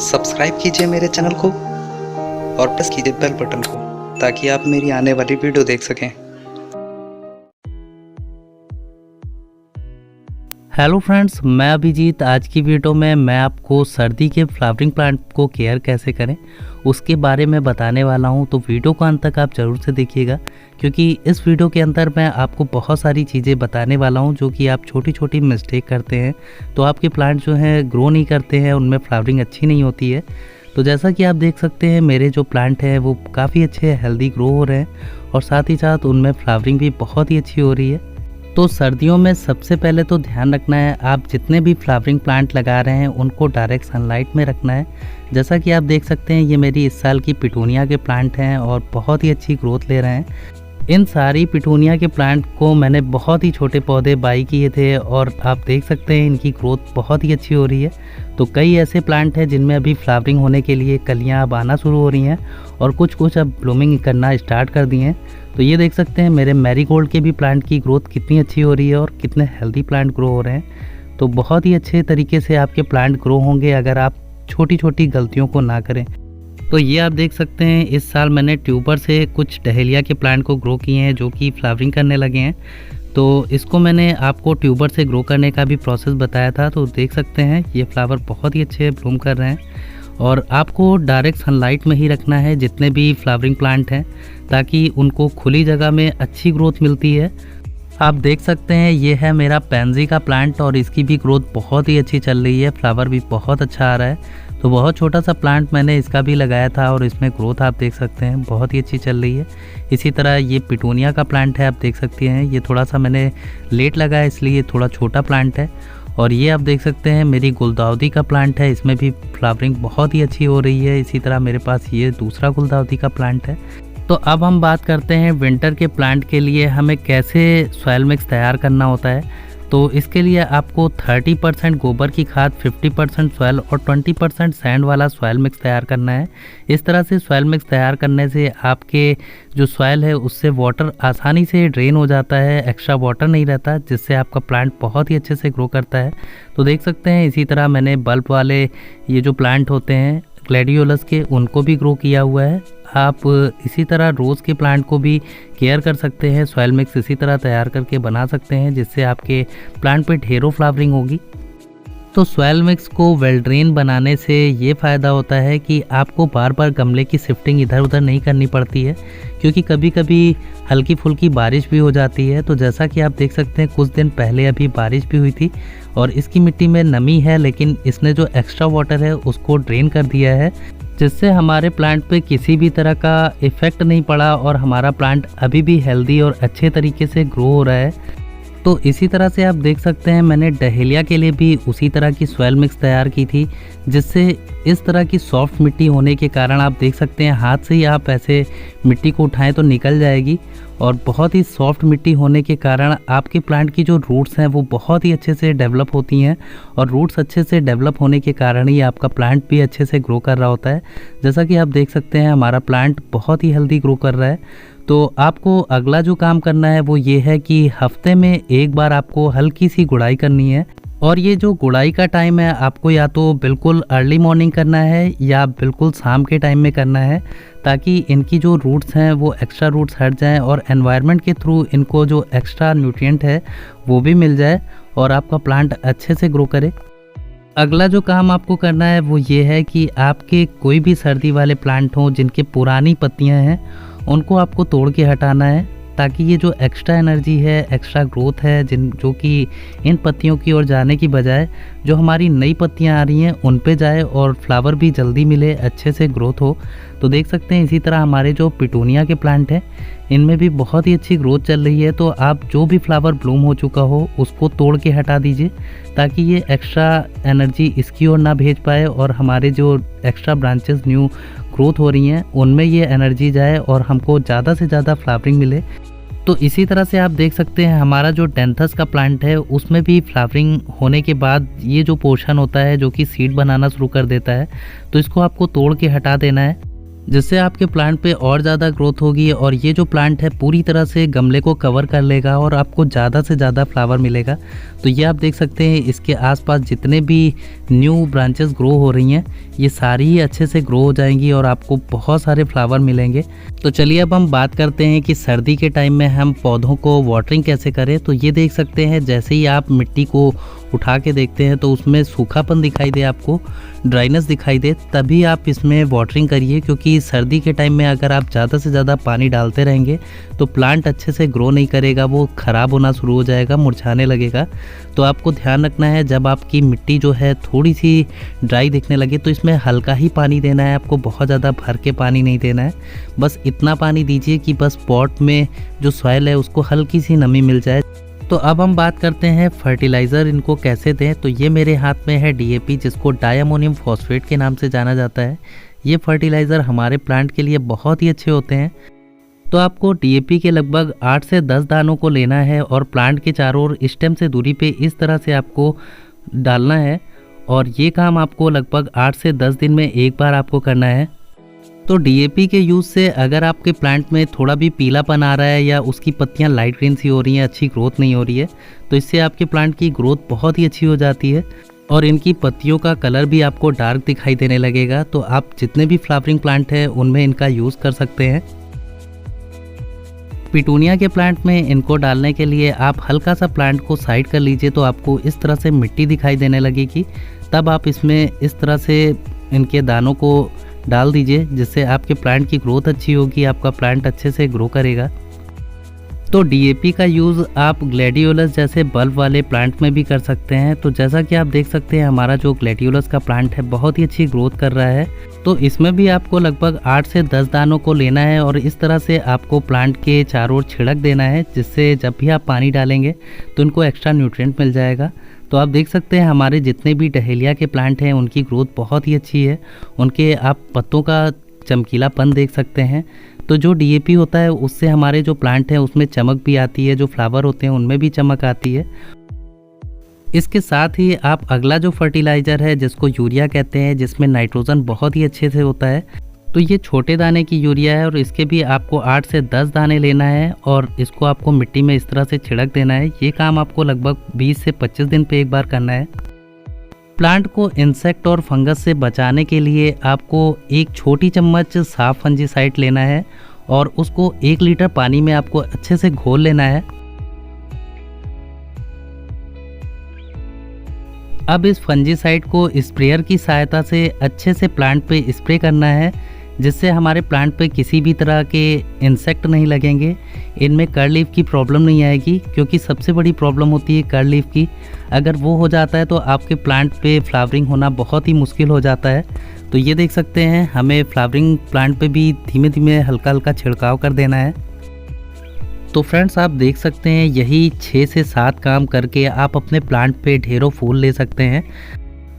Subscribe कीजिए मेरे channel को और प्रेस कीजिए बेल बटन को ताकि आप मेरी आने वाली वीडियो देख सकें। हेलो फ्रेंड्स, मैं अभिजीत। आज की वीडियो में मैं आपको सर्दी के फ्लावरिंग प्लांट को केयर कैसे करें उसके बारे में बताने वाला हूं। तो वीडियो को अंत तक आप ज़रूर से देखिएगा, क्योंकि इस वीडियो के अंदर मैं आपको बहुत सारी चीज़ें बताने वाला हूं जो कि आप छोटी छोटी मिस्टेक करते हैं तो आपके प्लांट जो हैं ग्रो नहीं करते हैं, उनमें फ्लावरिंग अच्छी नहीं होती है। तो जैसा कि आप देख सकते हैं मेरे जो प्लांट हैं वो काफ़ी अच्छे हेल्दी ग्रो हो रहे हैं और साथ ही साथ उनमें फ्लावरिंग भी बहुत ही अच्छी हो रही है। तो सर्दियों में सबसे पहले तो ध्यान रखना है, आप जितने भी फ्लावरिंग प्लांट लगा रहे हैं उनको डायरेक्ट सनलाइट में रखना है। जैसा कि आप देख सकते हैं ये मेरी इस साल की पिटूनिया के प्लांट हैं और बहुत ही अच्छी ग्रोथ ले रहे हैं। इन सारी पिटूनिया के प्लांट को मैंने बहुत ही छोटे पौधे बाई किए थे और आप देख सकते हैं इनकी ग्रोथ बहुत ही अच्छी हो रही है। तो कई ऐसे प्लांट हैं जिनमें अभी फ्लावरिंग होने के लिए कलियां अब आना शुरू हो रही हैं और कुछ अब ब्लूमिंग करना स्टार्ट कर दिए हैं। तो ये देख सकते हैं मेरे मैरीगोल्ड के भी प्लांट की ग्रोथ कितनी अच्छी हो रही है और कितने हेल्दी प्लांट ग्रो हो रहे हैं। तो बहुत ही अच्छे तरीके से आपके प्लांट ग्रो होंगे अगर आप छोटी छोटी गलतियों को ना करें। तो ये आप देख सकते हैं इस साल मैंने ट्यूबर से कुछ डहेलिया के प्लांट को ग्रो किए हैं जो कि फ्लावरिंग करने लगे हैं। तो इसको मैंने आपको ट्यूबर से ग्रो करने का भी प्रोसेस बताया था। तो देख सकते हैं ये फ्लावर बहुत ही अच्छे ब्लूम कर रहे हैं और आपको डायरेक्ट सनलाइट में ही रखना है जितने भी फ्लावरिंग प्लांट हैं, ताकि उनको खुली जगह में अच्छी ग्रोथ मिलती है। आप देख सकते हैं ये है मेरा पैंजी का प्लांट और इसकी भी ग्रोथ बहुत ही अच्छी चल रही है, फ्लावर भी बहुत अच्छा आ रहा है। तो बहुत छोटा सा प्लांट मैंने इसका भी लगाया था और इसमें ग्रोथ आप देख सकते हैं बहुत ही अच्छी चल रही है। इसी तरह ये पिटूनिया का प्लांट है, आप देख सकते हैं ये थोड़ा सा मैंने लेट लगाया इसलिए थोड़ा छोटा प्लांट है। और ये आप देख सकते हैं मेरी गुलदाउदी का प्लांट है, इसमें भी फ्लावरिंग बहुत ही अच्छी हो रही है। इसी तरह मेरे पास ये दूसरा गुलदाउदी का प्लांट है। तो अब हम बात करते हैं विंटर के प्लांट के लिए हमें कैसे सॉइल मिक्स तैयार करना होता है। तो इसके लिए आपको 30% गोबर की खाद, 50% सॉइल और 20% सैंड वाला सॉइल मिक्स तैयार करना है। इस तरह से सॉइल मिक्स तैयार करने से आपके जो सॉइल है उससे वाटर आसानी से ड्रेन हो जाता है, एक्स्ट्रा वाटर नहीं रहता, जिससे आपका प्लांट बहुत ही अच्छे से ग्रो करता है। तो देख सकते हैं इसी तरह मैंने बल्ब वाले ये जो प्लांट होते हैं ग्लैडियोलस के, उनको भी ग्रो किया हुआ है। आप इसी तरह रोज़ के प्लांट को भी केयर कर सकते हैं, सॉइल मिक्स इसी तरह तैयार करके बना सकते हैं जिससे आपके प्लांट पे ढेरों फ्लावरिंग होगी। तो सॉइल मिक्स को वेल ड्रेन बनाने से ये फ़ायदा होता है कि आपको बार बार गमले की शिफ्टिंग इधर उधर नहीं करनी पड़ती है, क्योंकि कभी कभी हल्की फुल्की बारिश भी हो जाती है। तो जैसा कि आप देख सकते हैं कुछ दिन पहले अभी बारिश भी हुई थी और इसकी मिट्टी में नमी है, लेकिन इसने जो एक्स्ट्रा वाटर है उसको ड्रेन कर दिया है, जिससे हमारे प्लांट पे किसी भी तरह का इफ़ेक्ट नहीं पड़ा और हमारा प्लांट अभी भी हेल्दी और अच्छे तरीके से ग्रो हो रहा है। तो इसी तरह से आप देख सकते हैं मैंने डहेलिया के लिए भी उसी तरह की सॉइल मिक्स तैयार की थी, जिससे इस तरह की सॉफ्ट मिट्टी होने के कारण आप देख सकते हैं हाथ से ही आप ऐसे मिट्टी को उठाएं तो निकल जाएगी। और बहुत ही सॉफ्ट मिट्टी होने के कारण आपके प्लांट की जो रूट्स हैं वो बहुत ही अच्छे से डेवलप होती हैं और रूट्स अच्छे से डेवलप होने के कारण ही आपका प्लांट भी अच्छे से ग्रो कर रहा होता है। जैसा कि आप देख सकते हैं हमारा प्लांट बहुत ही हेल्दी ग्रो कर रहा है। तो आपको अगला जो काम करना है वो ये है कि हफ्ते में एक बार आपको हल्की सी गुड़ाई करनी है। और ये जो गुड़ाई का टाइम है आपको या तो बिल्कुल अर्ली मॉर्निंग करना है या बिल्कुल शाम के टाइम में करना है, ताकि इनकी जो रूट्स हैं वो एक्स्ट्रा रूट्स हट जाएं और एनवायरनमेंट के थ्रू इनको जो एक्स्ट्रा न्यूट्रिएंट है वो भी मिल जाए और आपका प्लांट अच्छे से ग्रो करे। अगला जो काम आपको करना है वो ये है कि आपके कोई भी सर्दी वाले प्लांट हों जिनके पुरानी पत्तियां हैं उनको आपको तोड़ के हटाना है, ताकि ये जो एक्स्ट्रा एनर्जी है, एक्स्ट्रा ग्रोथ है जो कि इन पत्तियों की ओर जाने की बजाय जो हमारी नई पत्तियां आ रही हैं उन पे जाए और फ्लावर भी जल्दी मिले, अच्छे से ग्रोथ हो। तो देख सकते हैं इसी तरह हमारे जो पिटूनिया के प्लांट हैं इनमें भी बहुत ही अच्छी ग्रोथ चल रही है। तो आप जो भी फ्लावर ब्लूम हो चुका हो उसको तोड़ के हटा दीजिए, ताकि ये एक्स्ट्रा एनर्जी इसकी ओर ना भेज पाए और हमारे जो एक्स्ट्रा ब्रांचेस न्यू ग्रोथ हो रही हैं उनमें ये एनर्जी जाए और हमको ज़्यादा से ज़्यादा फ्लावरिंग मिले। तो इसी तरह से आप देख सकते हैं हमारा जो डेंथस का प्लांट है उसमें भी फ्लावरिंग होने के बाद ये जो पोर्शन होता है जो कि सीड बनाना शुरू कर देता है, तो इसको आपको तोड़ के हटा देना है। जिससे आपके प्लांट पे और ज़्यादा ग्रोथ होगी और ये जो प्लांट है पूरी तरह से गमले को कवर कर लेगा और आपको ज़्यादा से ज़्यादा फ्लावर मिलेगा। तो ये आप देख सकते हैं इसके आसपास जितने भी न्यू ब्रांचेस ग्रो हो रही हैं ये सारी ही अच्छे से ग्रो हो जाएंगी और आपको बहुत सारे फ्लावर मिलेंगे। तो चलिए अब हम बात करते हैं कि सर्दी के टाइम में हम पौधों को वाटरिंग कैसे करें। तो ये देख सकते हैं जैसे ही आप मिट्टी को उठा के देखते हैं तो उसमें सूखापन दिखाई दे, आपको ड्राइनेस दिखाई दे, तभी आप इसमें वाटरिंग करिए। क्योंकि सर्दी के टाइम में अगर आप ज़्यादा से ज़्यादा पानी डालते रहेंगे तो प्लांट अच्छे से ग्रो नहीं करेगा, वो ख़राब होना शुरू हो जाएगा, मुरझाने लगेगा। तो आपको ध्यान रखना है जब आपकी मिट्टी जो है थोड़ी सी ड्राई दिखने लगे तो इसमें हल्का ही पानी देना है, आपको बहुत ज़्यादा भर के पानी नहीं देना है। बस इतना पानी दीजिए कि बस पॉट में जो सॉइल है उसको हल्की सी नमी मिल जाए। तो अब हम बात करते हैं फर्टिलाइज़र इनको कैसे दें। तो ये मेरे हाथ में है DAP, जिसको डाई अमोनियम फॉस्फेट के नाम से जाना जाता है। ये फर्टिलाइज़र हमारे प्लांट के लिए बहुत ही अच्छे होते हैं। तो आपको DAP के लगभग 8 से 10 दानों को लेना है और प्लांट के चारों ओर स्टेम से दूरी पे इस तरह से आपको डालना है और ये काम आपको लगभग 8 से 10 दिन में एक बार आपको करना है। तो DAP के यूज़ से अगर आपके प्लांट में थोड़ा भी पीलापन आ रहा है या उसकी पत्तियां लाइट ग्रीन सी हो रही हैं, अच्छी ग्रोथ नहीं हो रही है, तो इससे आपके प्लांट की ग्रोथ बहुत ही अच्छी हो जाती है और इनकी पत्तियों का कलर भी आपको डार्क दिखाई देने लगेगा। तो आप जितने भी फ्लावरिंग प्लांट हैं उनमें इनका यूज़ कर सकते हैं। पिटूनिया के प्लांट में इनको डालने के लिए आप हल्का सा प्लांट को साइड कर लीजिए तो आपको इस तरह से मिट्टी दिखाई देने लगेगी। तब आप इसमें इस तरह से इनके दानों को डाल दीजिए, जिससे आपके प्लांट की ग्रोथ अच्छी होगी, आपका प्लांट अच्छे से ग्रो करेगा। तो DAP का यूज़ आप ग्लैडियोलस जैसे बल्ब वाले प्लांट में भी कर सकते हैं। तो जैसा कि आप देख सकते हैं हमारा जो ग्लैडियोलस का प्लांट है बहुत ही अच्छी ग्रोथ कर रहा है। तो इसमें भी आपको लगभग 8 से 10 दानों को लेना है और इस तरह से आपको प्लांट के चारों ओर छिड़क देना है, जिससे जब भी आप पानी डालेंगे तो इनको एक्स्ट्रा न्यूट्रिएंट मिल जाएगा। तो आप देख सकते हैं हमारे जितने भी डहेलिया के प्लांट हैं उनकी ग्रोथ बहुत ही अच्छी है, उनके आप पत्तों का चमकीलापन देख सकते हैं। तो जो DAP होता है उससे हमारे जो प्लांट हैं उसमें चमक भी आती है, जो फ्लावर होते हैं उनमें भी चमक आती है। इसके साथ ही आप अगला जो फर्टिलाइज़र है जिसको यूरिया कहते हैं, जिसमें नाइट्रोजन बहुत ही अच्छे से होता है, तो ये छोटे दाने की यूरिया है और इसके भी आपको 8 से 10 दाने लेना है और इसको आपको मिट्टी में इस तरह से छिड़क देना है। ये काम आपको लगभग 20 से 25 दिन पे एक बार करना है। प्लांट को इंसेक्ट और फंगस से बचाने के लिए आपको एक छोटी चम्मच साफ फंजीसाइड लेना है और उसको 1 लीटर पानी में आपको अच्छे से घोल लेना है। अब इस फंजीसाइड को स्प्रेयर की सहायता से अच्छे से प्लांट पे स्प्रे करना है, जिससे हमारे प्लांट पे किसी भी तरह के इंसेक्ट नहीं लगेंगे, इनमें कर्ल लीफ की प्रॉब्लम नहीं आएगी। क्योंकि सबसे बड़ी प्रॉब्लम होती है कर्ल लीफ की, अगर वो हो जाता है तो आपके प्लांट पे फ्लावरिंग होना बहुत ही मुश्किल हो जाता है। तो ये देख सकते हैं हमें फ्लावरिंग प्लांट पे भी धीमे धीमे हल्का हल्का छिड़काव कर देना है। तो फ्रेंड्स आप देख सकते हैं यही 6 से 7 काम करके आप अपने प्लांट पे ढेरों फूल ले सकते हैं।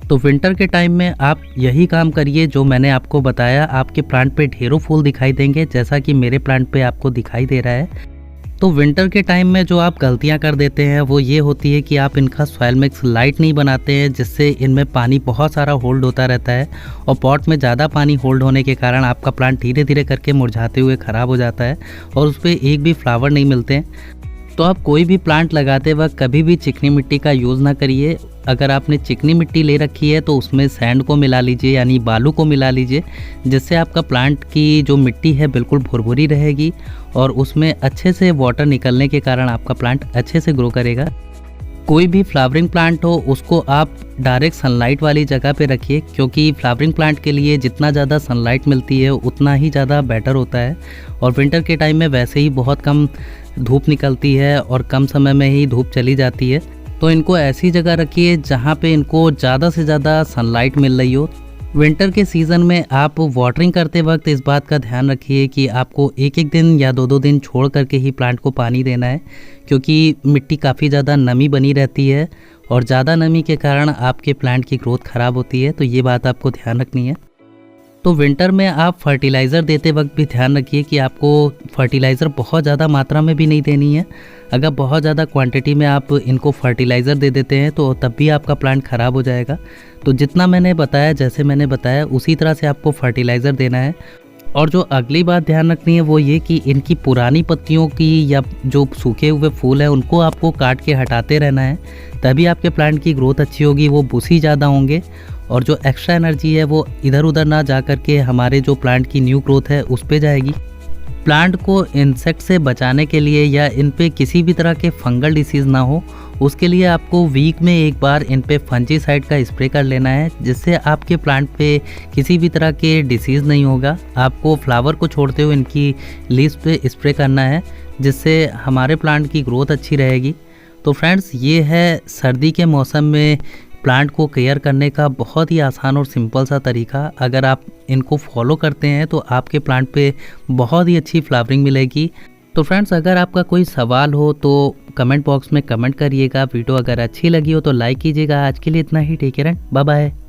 तो विंटर के टाइम में आप यही काम करिए जो मैंने आपको बताया, आपके प्लांट पे ढेरों फूल दिखाई देंगे, जैसा कि मेरे प्लांट पे आपको दिखाई दे रहा है। तो विंटर के टाइम में जो आप गलतियां कर देते हैं वो ये होती है कि आप इनका सॉइल मिक्स लाइट नहीं बनाते हैं, जिससे इनमें पानी बहुत सारा होल्ड होता रहता है और पॉट में ज़्यादा पानी होल्ड होने के कारण आपका प्लांट धीरे धीरे करके मुरझाते हुए ख़राब हो जाता है और उस पर एक भी फ्लावर नहीं मिलते हैं। तो आप कोई भी प्लांट लगाते वक्त कभी भी चिकनी मिट्टी का यूज़ ना करिए। अगर आपने चिकनी मिट्टी ले रखी है तो उसमें सैंड को मिला लीजिए, यानी बालू को मिला लीजिए, जिससे आपका प्लांट की जो मिट्टी है बिल्कुल भुरभुरी रहेगी और उसमें अच्छे से वाटर निकलने के कारण आपका प्लांट अच्छे से ग्रो करेगा। कोई भी फ्लावरिंग प्लांट हो उसको आप डायरेक्ट सनलाइट वाली जगह पे रखिए, क्योंकि फ्लावरिंग प्लांट के लिए जितना ज़्यादा सनलाइट मिलती है उतना ही ज़्यादा बेटर होता है। और विंटर के टाइम में वैसे ही बहुत कम धूप निकलती है और कम समय में ही धूप चली जाती है। तो इनको ऐसी जगह रखिए जहाँ पे इनको ज़्यादा से ज़्यादा सनलाइट मिल रही हो। विंटर के सीज़न में आप वाटरिंग करते वक्त इस बात का ध्यान रखिए कि आपको एक एक दिन या 2-2 दिन छोड़ करके ही प्लांट को पानी देना है, क्योंकि मिट्टी काफ़ी ज़्यादा नमी बनी रहती है और ज़्यादा नमी के कारण आपके प्लांट की ग्रोथ ख़राब होती है। तो ये बात आपको ध्यान रखनी है। तो विंटर में आप फर्टिलाइज़र देते वक्त भी ध्यान रखिए कि आपको फर्टिलाइज़र बहुत ज़्यादा मात्रा में भी नहीं देनी है। अगर बहुत ज़्यादा क्वांटिटी में आप इनको फर्टिलाइज़र दे देते हैं तो तब भी आपका प्लांट ख़राब हो जाएगा। तो जितना मैंने बताया, जैसे मैंने बताया उसी तरह से आपको फर्टिलाइज़र देना है। और जो अगली बात ध्यान रखनी है वो ये कि इनकी पुरानी पत्तियों की या जो सूखे हुए फूल हैं उनको आपको काट के हटाते रहना है, तभी आपके प्लांट की ग्रोथ अच्छी होगी। वो बुशी ज़्यादा होंगे और जो एक्स्ट्रा एनर्जी है वो इधर उधर ना जा कर के हमारे जो प्लांट की न्यू ग्रोथ है उस पे जाएगी। प्लांट को इंसेक्ट से बचाने के लिए या इन पे किसी भी तरह के फंगल डिसीज़ ना हो, उसके लिए आपको वीक में एक बार इन पे फंजीसाइड का स्प्रे कर लेना है, जिससे आपके प्लांट पे किसी भी तरह के डिसीज़ नहीं होगा। आपको फ्लावर को छोड़ते हुए इनकी लीव्स पे स्प्रे करना है, जिससे हमारे प्लांट की ग्रोथ अच्छी रहेगी। तो फ्रेंड्स, ये है सर्दी के मौसम में प्लांट को केयर करने का बहुत ही आसान और सिंपल सा तरीका। अगर आप इनको फॉलो करते हैं तो आपके प्लांट पे बहुत ही अच्छी फ्लावरिंग मिलेगी। तो फ्रेंड्स, अगर आपका कोई सवाल हो तो कमेंट बॉक्स में कमेंट करिएगा। वीडियो अगर अच्छी लगी हो तो लाइक कीजिएगा। आज के लिए इतना ही। Take care and bye bye.